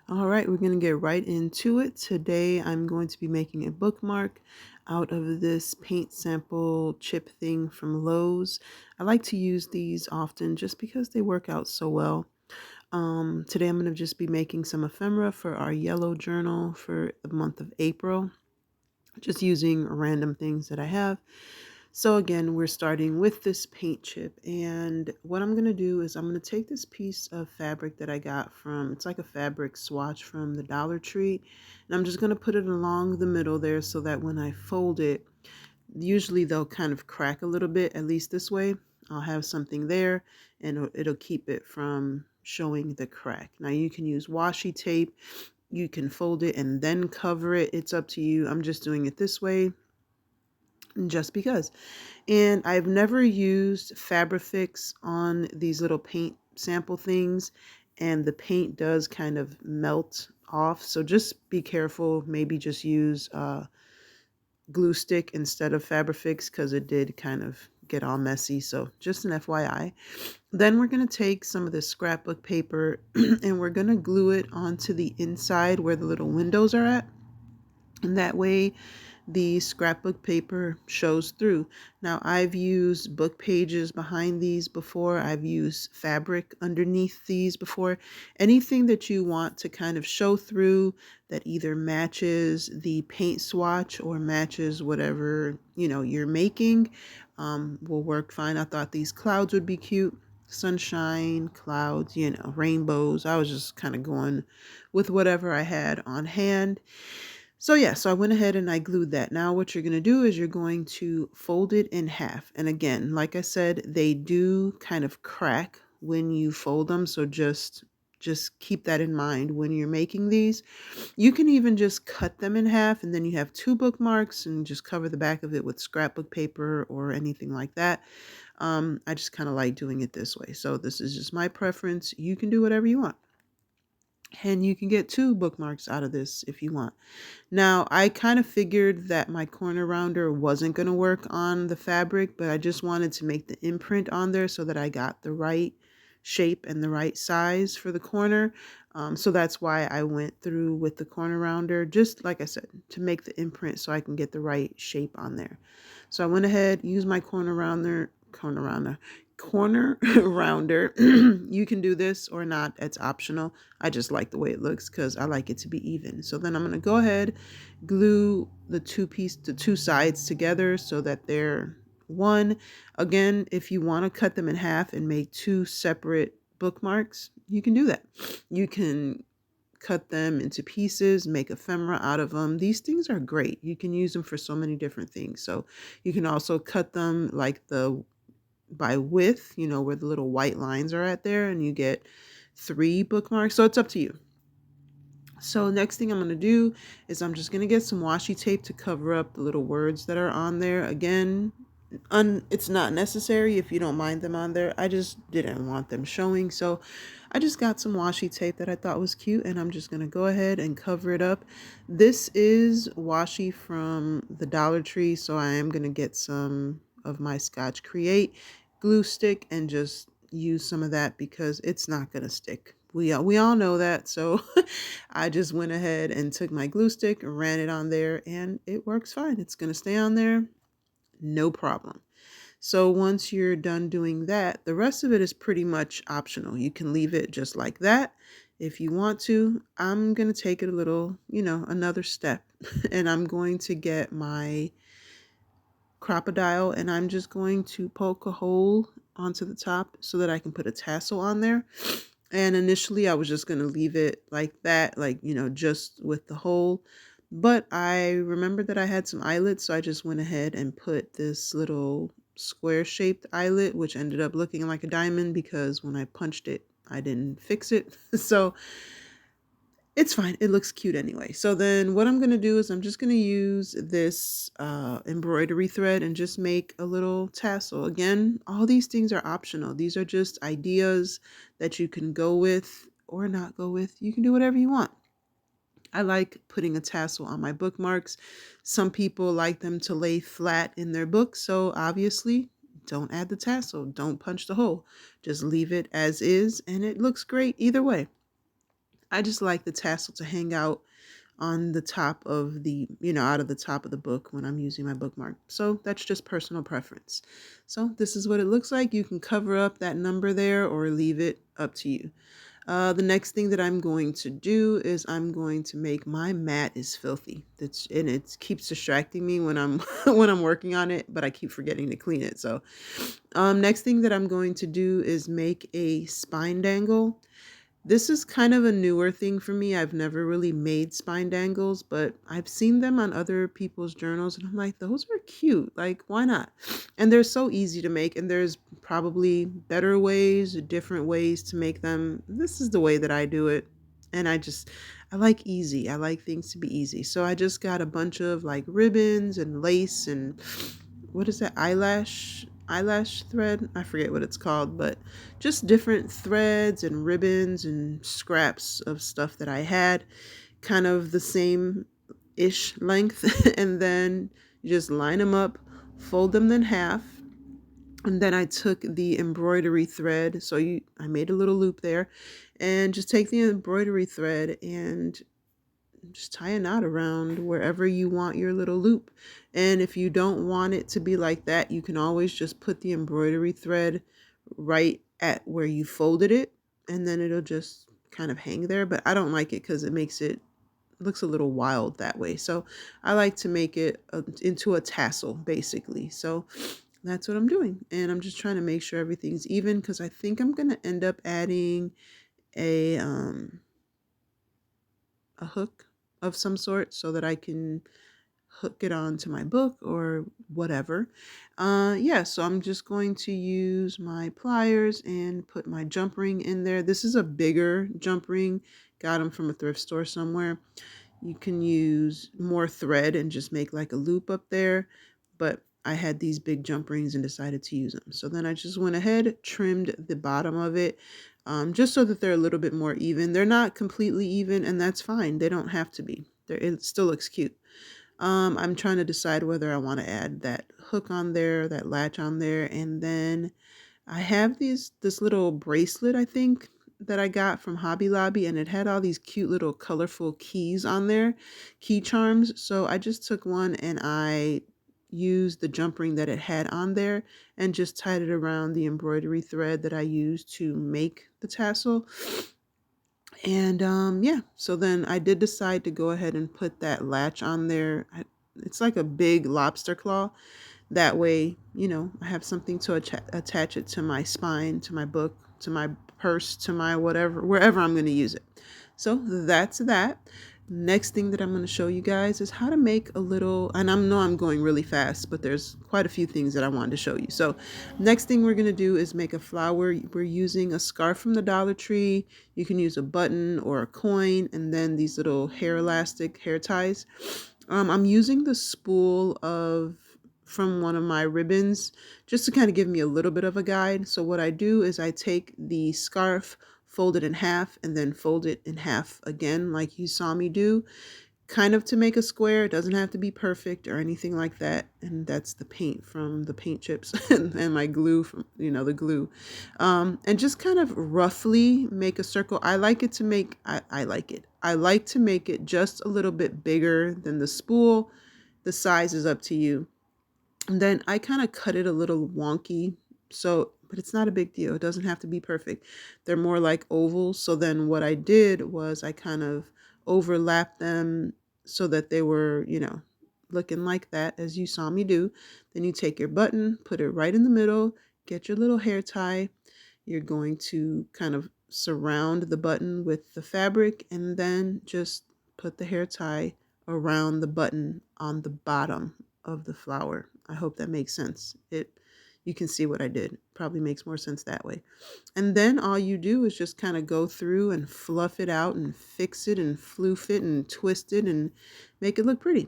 All right, we're going to get right into it. Today I'm going to be making a bookmark out of this paint sample chip thing from Lowe's. I like to use these often just because they work out so well. Today I'm going to just be making some ephemera for our yellow journal for the month of April, just using random things that I have. So again, we're starting with this paint chip, and what I'm going to do is I'm going to take this piece of fabric that I got from, it's like a fabric swatch from the Dollar Tree, and I'm just going to put it along the middle there so that when I fold it, usually they'll kind of crack a little bit, at least this way. I'll have something there and it'll keep it from showing the crack. Now you can use washi tape, you can fold it and then cover it. It's up to you. I'm just doing it this way just because. And I've never used Fabrifix on these little paint sample things, and the paint does kind of melt off. So just be careful. Maybe just use glue stick instead of Fabrifix because it did kind of get all messy. So just an FYI. Then we're going to take some of this scrapbook paper and we're going to glue it onto the inside where the little windows are at. And that way the scrapbook paper shows through. Now I've used book pages behind these before. I've used fabric underneath these before. Anything that you want to kind of show through that either matches the paint swatch or matches whatever, you're making, will work fine. I thought these clouds would be cute. Sunshine, clouds, rainbows. I was just kind of going with whatever I had on hand. So I went ahead and I glued that. Now what you're going to do is you're going to fold it in half. And again, like I said, they do kind of crack when you fold them. So just keep that in mind when you're making these. You can even just cut them in half and then you have two bookmarks and just cover the back of it with scrapbook paper or anything like that. I just kind of like doing it this way. So this is just my preference. You can do whatever you want. And you can get two bookmarks out of this if you want. Now, I kind of figured that my corner rounder wasn't going to work on the fabric, but I just wanted to make the imprint on there so that I got the right shape and the right size for the corner. So that's why I went through with the corner rounder, just like I said, to make the imprint so I can get the right shape on there. So I went ahead, used my corner rounder. You can do this or not, it's optional. I just like the way it looks because I like it to be even. So then I'm going to go ahead, glue the two sides together so that they're one. Again, if you want to cut them in half and make two separate bookmarks, you can do that. You can cut them into pieces, make ephemera out of them. These things are great. You can use them for so many different things. So you can also cut them like by width, where the little white lines are at there, and you get three bookmarks. So it's up to you. So next thing I'm going to do is I'm just going to get some washi tape to cover up the little words that are on there. Again, it's not necessary if you don't mind them on there. I just didn't want them showing. So I just got some washi tape that I thought was cute, and I'm just going to go ahead and cover it up. This is washi from the Dollar Tree, so I am going to get some of my Scotch Create glue stick and just use some of that because it's not going to stick. We all know that. So I just went ahead and took my glue stick and ran it on there, and it works fine. It's going to stay on there, no problem. So once you're done doing that, the rest of it is pretty much optional. You can leave it just like that if you want to. I'm going to take it a little, another step, and I'm going to get my crocodile and I'm just going to poke a hole onto the top so that I can put a tassel on there. And initially I was just going to leave it like that, like, just with the hole. But I remembered that I had some eyelets, so I just went ahead and put this little square shaped eyelet, which ended up looking like a diamond because when I punched it, I didn't fix it. So it's fine. It looks cute anyway. So then what I'm going to do is I'm just going to use this embroidery thread and just make a little tassel. Again, all these things are optional. These are just ideas that you can go with or not go with. You can do whatever you want. I like putting a tassel on my bookmarks. Some people like them to lay flat in their book. So obviously, don't add the tassel. Don't punch the hole. Just leave it as is and it looks great either way. I just like the tassel to hang out on the top of the, out of the top of the book when I'm using my bookmark. So that's just personal preference. So this is what it looks like. You can cover up that number there or leave it, up to you. The next thing that I'm going to do is I'm going to make my mat is filthy. And it keeps distracting me when I'm when I'm working on it, but I keep forgetting to clean it. So next thing that I'm going to do is make a spine dangle. This is kind of a newer thing for me. I've never really made spine dangles, but I've seen them on other people's journals and I'm like, those are cute. Like, why not? And they're so easy to make, and there's probably better ways, different ways to make them. This is the way that I do it. And I like easy. I like things to be easy. So I just got a bunch of like ribbons and lace and what is that, eyelash thread? I forget what it's called, but just different threads and ribbons and scraps of stuff that I had, kind of the same ish length. And then you just line them up, fold them in half. And then I took the embroidery thread. I made a little loop there, and just take the embroidery thread and just tie a knot around wherever you want your little loop. And if you don't want it to be like that, you can always just put the embroidery thread right at where you folded it, and then it'll just kind of hang there. But I don't like it because it looks a little wild that way. So I like to make it into a tassel basically. So that's what I'm doing. And I'm just trying to make sure everything's even, because I think I'm going to end up adding a um a hook of some sort so that I can hook it onto my book or whatever. Yeah, so I'm just going to use my pliers and put my jump ring in there. This is a bigger jump ring. Got them from a thrift store somewhere. You can use more thread and just make like a loop up there, but I had these big jump rings and decided to use them. So then I just went ahead, trimmed the bottom of it, just so that they're a little bit more even. They're not completely even, and that's fine. They don't have to be. It still looks cute. I'm trying to decide whether I want to add that hook on there, that latch on there, and then I have this little bracelet, I think, that I got from Hobby Lobby, and it had all these cute little colorful keys on there, key charms. So I just took one and I used the jump ring that it had on there and just tied it around the embroidery thread that I used to make the tassel. And yeah, so then I did decide to go ahead and put that latch on there. It's like a big lobster claw. That way, I have something to attach it to my spine, to my book, to my purse, to my whatever, wherever I'm going to use it. So that's that. Next thing that I'm going to show you guys is how to make a little, and I know I'm going really fast, but there's quite a few things that I wanted to show you. So next thing we're going to do is make a flower. We're using a scarf from the Dollar Tree. You can use a button or a coin, and then these little hair ties. I'm using the spool from one of my ribbons just to kind of give me a little bit of a guide. So what I do is I take the scarf, fold it in half, and then fold it in half again like you saw me do, kind of to make a square. It doesn't have to be perfect or anything like that. And that's the paint from the paint chips and my glue from, the glue. And just kind of roughly make a circle. I like to make it just a little bit bigger than the spool. The size is up to you. And then I kind of cut it a little wonky. But it's not a big deal. It doesn't have to be perfect. They're more like ovals. So then what I did was I kind of overlapped them so that they were, looking like that as you saw me do. Then you take your button, put it right in the middle, get your little hair tie. You're going to kind of surround the button with the fabric and then just put the hair tie around the button on the bottom of the flower. I hope that makes sense. You can see what I did. Probably makes more sense that way. And then all you do is just kind of go through and fluff it out and fix it and floof it and twist it and make it look pretty.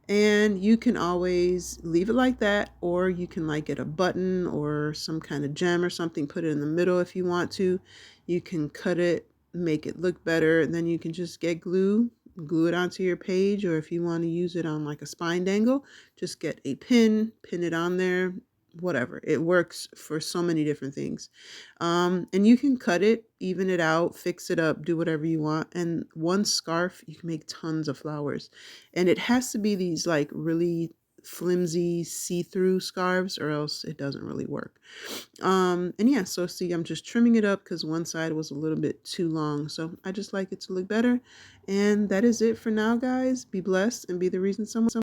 And you can always leave it like that, or you can like get a button or some kind of gem or something, put it in the middle if you want to. You can cut it, make it look better, and then you can just get glue it onto your page, or if you want to use it on like a spine dangle, just get a pin it on there, whatever. It works for so many different things. And you can cut it, even it out, fix it up, do whatever you want. And one scarf, you can make tons of flowers. And it has to be these like really flimsy see-through scarves or else it doesn't really work. And yeah, so see, I'm just trimming it up because one side was a little bit too long. So I just like it to look better. And that is it for now, guys. Be blessed and be the reason someone